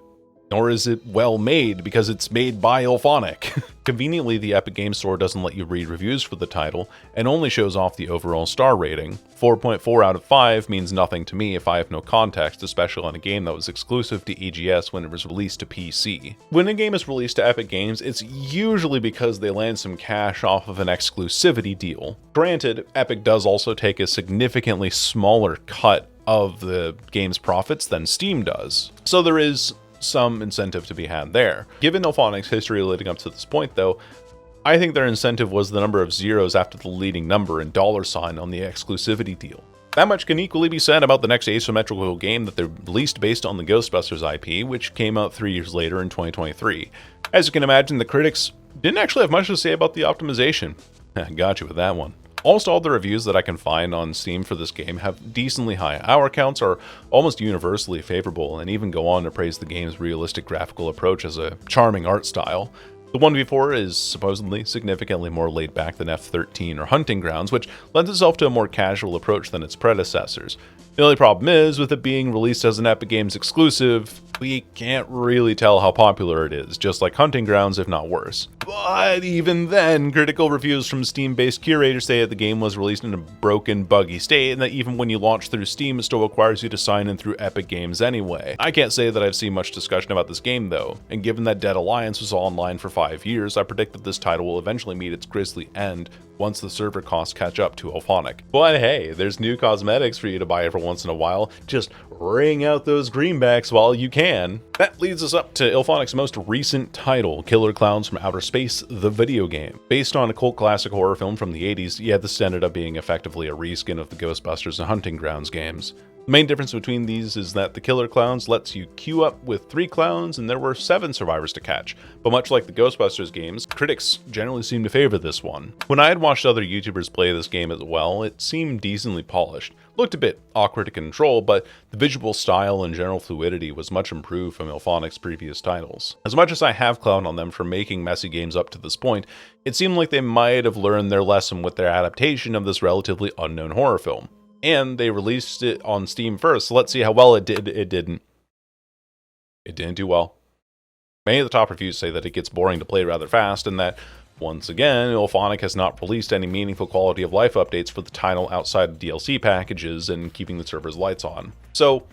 nor is it well made because it's made by IllFonic. Conveniently, the Epic Games Store doesn't let you read reviews for the title, and only shows off the overall star rating. 4.4 out of 5 means nothing to me if I have no context, especially on a game that was exclusive to EGS when it was released to PC. When a game is released to Epic Games, it's usually because they land some cash off of an exclusivity deal. Granted, Epic does also take a significantly smaller cut of the game's profits than Steam does, so there is some incentive to be had there. Given IllFonic's history leading up to this point, though, I think their incentive was the number of zeros after the leading number and $sign on the exclusivity deal. That much can equally be said about the next asymmetrical game that they released based on the Ghostbusters IP, which came out 3 years later in 2023. As you can imagine, the critics didn't actually have much to say about the optimization. Got you with that one. Almost all the reviews that I can find on Steam for this game have decently high hour counts, are almost universally favorable, and even go on to praise the game's realistic graphical approach as a charming art style. The 1v4 is supposedly significantly more laid back than F13 or Hunting Grounds, which lends itself to a more casual approach than its predecessors. The only problem is, with it being released as an Epic Games exclusive, we can't really tell how popular it is, just like Hunting Grounds, if not worse. But even then, critical reviews from Steam-based curators say that the game was released in a broken, buggy state, and that even when you launch through Steam, it still requires you to sign in through Epic Games anyway. I can't say that I've seen much discussion about this game, though, and given that Dead Alliance was online for 5 years, I predict that this title will eventually meet its grisly end once the server costs catch up to IllFonic. But hey, there's new cosmetics for you to buy every once in a while. Just wring out those greenbacks while you can. That leads us up to IllFonic's most recent title, Killer Clowns from Outer Space, the video game. Based on a cult classic horror film from the 80s, yeah, this ended up being effectively a reskin of the Ghostbusters and Hunting Grounds games. The main difference between these is that the Killer Clowns lets you queue up with 3 clowns and there were 7 survivors to catch, but much like the Ghostbusters games, critics generally seem to favor this one. When I had watched other YouTubers play this game as well, it seemed decently polished. Looked a bit awkward to control, but the visual style and general fluidity was much improved from IllFonic's previous titles. As much as I have clowned on them for making messy games up to this point, it seemed like they might have learned their lesson with their adaptation of this relatively unknown horror film. And they released it on Steam first, so let's see how well it did. It didn't do well. Many of the top reviews say that it gets boring to play rather fast, and that, once again, IllFonic has not released any meaningful quality of life updates for the title outside of DLC packages and keeping the server's lights on. So,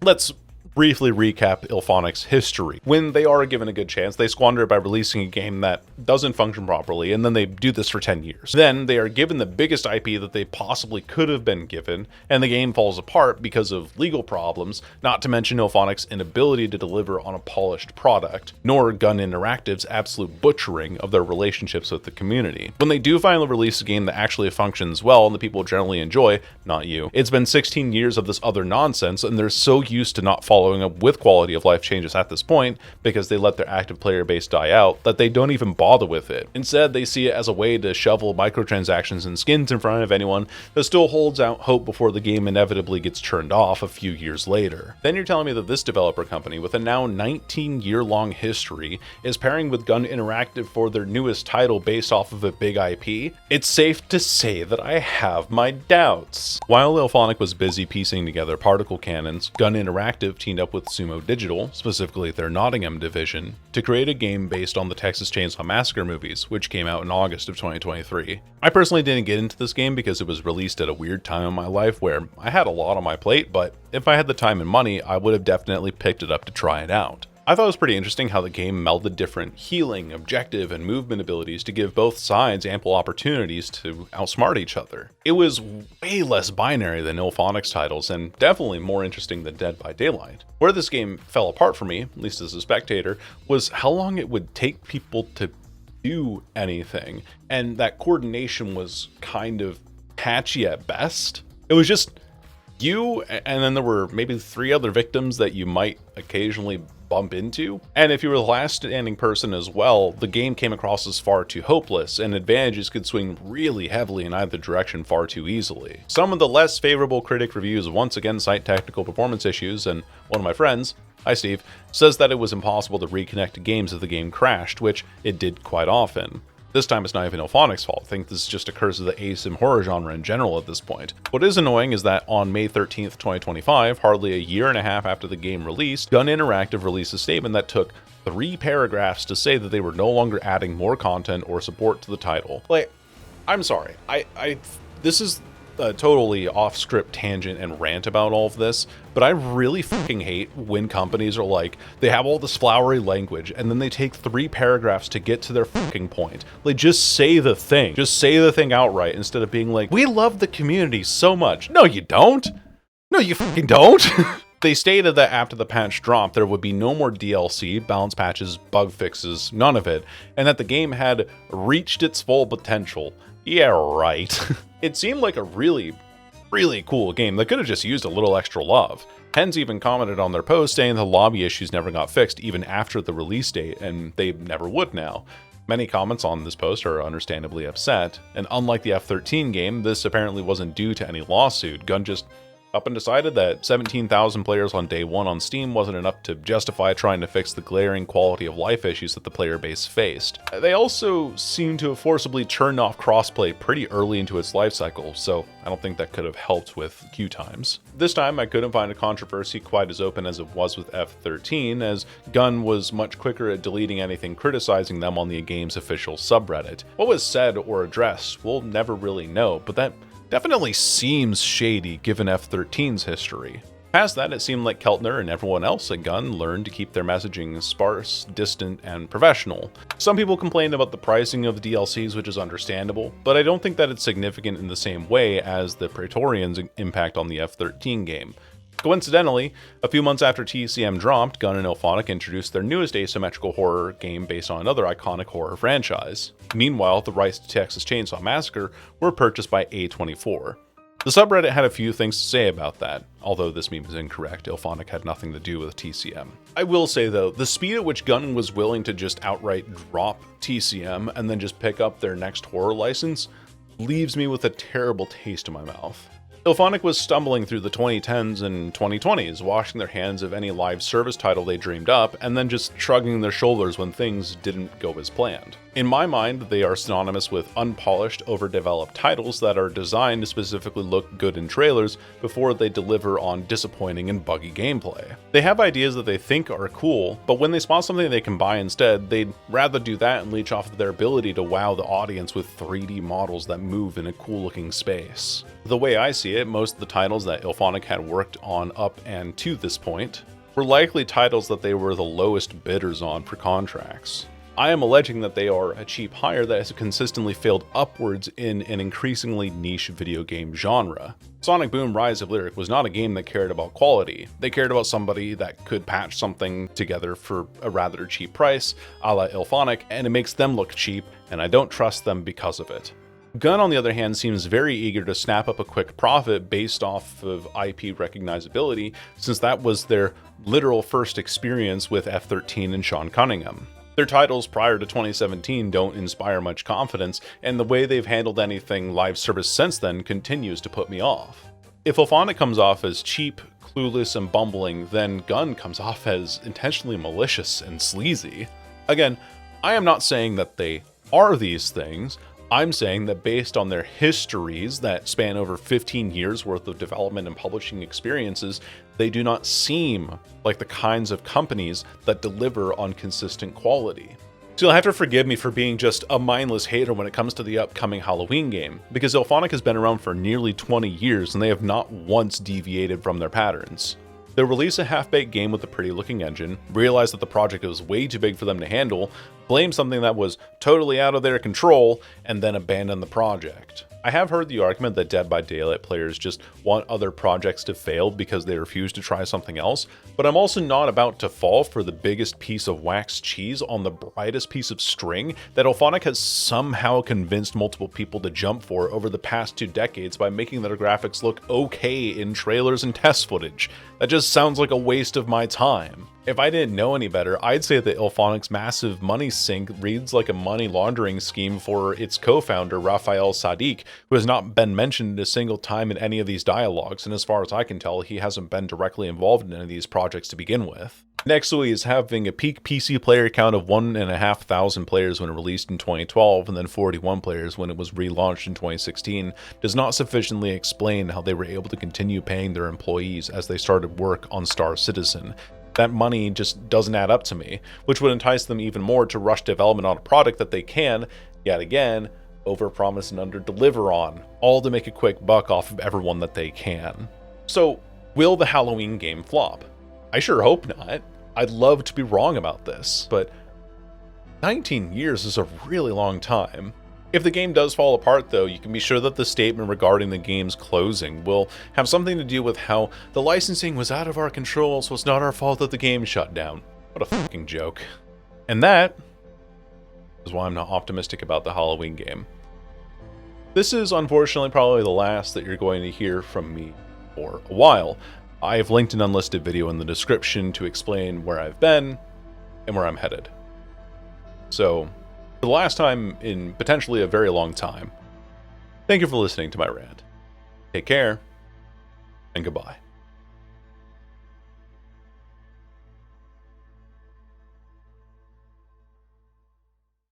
let's briefly recap IllFonic's history. When they are given a good chance, they squander it by releasing a game that doesn't function properly, and then they do this for 10 years. Then they are given the biggest IP that they possibly could have been given, and the game falls apart because of legal problems, not to mention IllFonic's inability to deliver on a polished product, nor Gun Interactive's absolute butchering of their relationships with the community. When they do finally release a game that actually functions well and the people generally enjoy, not you, it's been 16 years of this other nonsense, and they're so used to not following up with quality of life changes at this point because they let their active player base die out that they don't even bother with it. Instead, they see it as a way to shovel microtransactions and skins in front of anyone that still holds out hope before the game inevitably gets turned off a few years later. Then you're telling me that this developer company with a now 19-year-long history is pairing with Gun Interactive for their newest title based off of a big IP? It's safe to say that I have my doubts. While IllFonic was busy piecing together particle cannons, Gun Interactive teamed up with Sumo Digital, specifically their Nottingham division, to create a game based on the Texas Chainsaw Massacre movies, which came out in August of 2023. I personally didn't get into this game because it was released at a weird time in my life where I had a lot on my plate, but if I had the time and money, I would have definitely picked it up to try it out. I thought it was pretty interesting how the game melded different healing, objective, and movement abilities to give both sides ample opportunities to outsmart each other. It was way less binary than IllFonic's titles, and definitely more interesting than Dead by Daylight. Where this game fell apart for me, at least as a spectator, was how long it would take people to do anything, and that coordination was kind of patchy at best. It was just you, and then there were maybe 3 other victims that you might occasionally bump into. And if you were the last standing person as well, the game came across as far too hopeless, and advantages could swing really heavily in either direction far too easily. Some of the less favorable critic reviews once again cite technical performance issues, and one of my friends, hi Steve, says that it was impossible to reconnect to games if the game crashed, which it did quite often. This time it's not even IllFonic's fault. I think this is just a curse of the asim horror genre in general at this point. What is annoying is that on May 13th, 2025, hardly a year and a half after the game released, Gun Interactive released a statement that took 3 paragraphs to say that they were no longer adding more content or support to the title. Like, I'm sorry, this is a totally off-script tangent and rant about all of this, but I really fucking hate when companies are like, they have all this flowery language, and then they take 3 paragraphs to get to their fucking point. Like, just say the thing. Just say the thing outright, instead of being like, we love the community so much. No, you don't. No, you fucking don't. They stated that after the patch dropped, there would be no more DLC, balance patches, bug fixes, none of it, and that the game had reached its full potential. Yeah, right. It seemed like a really cool game that could have just used a little extra love. Hens even commented on their post saying the lobby issues never got fixed even after the release date, and they never would now. Many comments on this post are understandably upset, and unlike the F-13 game, this apparently wasn't due to any lawsuit. Gun just up and decided that 17,000 players on day 1 on Steam wasn't enough to justify trying to fix the glaring quality of life issues that the player base faced. They also seem to have forcibly turned off crossplay pretty early into its life cycle, so I don't think that could have helped with queue times. This time I couldn't find a controversy quite as open as it was with F-13, as Gun was much quicker at deleting anything criticizing them on the game's official subreddit. What was said or addressed, we'll never really know, but that definitely seems shady given F-13's history. Past that, it seemed like Keltner and everyone else at Gun learned to keep their messaging sparse, distant, and professional. Some people complained about the pricing of the DLCs, which is understandable, but I don't think that it's significant in the same way as the Praetorian's impact on the F-13 game. Coincidentally, a few months after TCM dropped, Gun and IllFonic introduced their newest asymmetrical horror game based on another iconic horror franchise. Meanwhile, the rights to Texas Chainsaw Massacre were purchased by A24. The subreddit had a few things to say about that, although this meme is incorrect. IllFonic had nothing to do with TCM. I will say though, the speed at which Gun was willing to just outright drop TCM and then just pick up their next horror license leaves me with a terrible taste in my mouth. IllFonic was stumbling through the 2010s and 2020s, washing their hands of any live service title they dreamed up, and then just shrugging their shoulders when things didn't go as planned. In my mind, they are synonymous with unpolished, overdeveloped titles that are designed to specifically look good in trailers before they deliver on disappointing and buggy gameplay. They have ideas that they think are cool, but when they spot something they can buy instead, they'd rather do that and leech off of their ability to wow the audience with 3D models that move in a cool-looking space. The way I see it, most of the titles that IllFonic had worked on up and to this point were likely titles that they were the lowest bidders on for contracts. I am alleging that they are a cheap hire that has consistently failed upwards in an increasingly niche video game genre. Sonic Boom: Rise of Lyric was not a game that cared about quality. They cared about somebody that could patch something together for a rather cheap price, a la IllFonic, and it makes them look cheap, and I don't trust them because of it. Gun, on the other hand, seems very eager to snap up a quick profit based off of IP recognizability, since that was their literal first experience with F-13 and Sean Cunningham. Their titles prior to 2017 don't inspire much confidence, and the way they've handled anything live service since then continues to put me off. If IllFonic comes off as cheap, clueless, and bumbling, then Gun comes off as intentionally malicious and sleazy. Again, I am not saying that they are these things. I'm saying that based on their histories that span over 15 years worth of development and publishing experiences, they do not seem like the kinds of companies that deliver on consistent quality. So you'll have to forgive me for being just a mindless hater when it comes to the upcoming Halloween game, because IllFonic has been around for nearly 20 years and they have not once deviated from their patterns. They'll release a half-baked game with a pretty-looking engine, realize that the project was way too big for them to handle, blame something that was totally out of their control, and then abandon the project. I have heard the argument that Dead by Daylight players just want other projects to fail because they refuse to try something else, but I'm also not about to fall for the biggest piece of wax cheese on the brightest piece of string that IllFonic has somehow convinced multiple people to jump for over the past 2 decades by making their graphics look okay in trailers and test footage. That just sounds like a waste of my time. If I didn't know any better, I'd say that IllFonic's massive money sink reads like a money laundering scheme for its co-founder, Raphael Saadiq, who has not been mentioned a single time in any of these dialogues, and as far as I can tell, he hasn't been directly involved in any of these projects to begin with. Nextly is having a peak PC player count of 1,500 players when it released in 2012, and then 41 players when it was relaunched in 2016, does not sufficiently explain how they were able to continue paying their employees as they started work on Star Citizen. That money just doesn't add up to me, which would entice them even more to rush development on a product that they can, yet again, overpromise and underdeliver on, all to make a quick buck off of everyone that they can. So, will the Halloween game flop? I sure hope not. I'd love to be wrong about this, but 19 years is a really long time. If the game does fall apart though, you can be sure that the statement regarding the game's closing will have something to do with how the licensing was out of our control, so it's not our fault that the game shut down. What a fucking joke. And that is why I'm not optimistic about the Halloween game. This is unfortunately probably the last that you're going to hear from me for a while. I have linked an unlisted video in the description to explain where I've been and where I'm headed. So, for the last time in potentially a very long time, thank you for listening to my rant. Take care, and goodbye.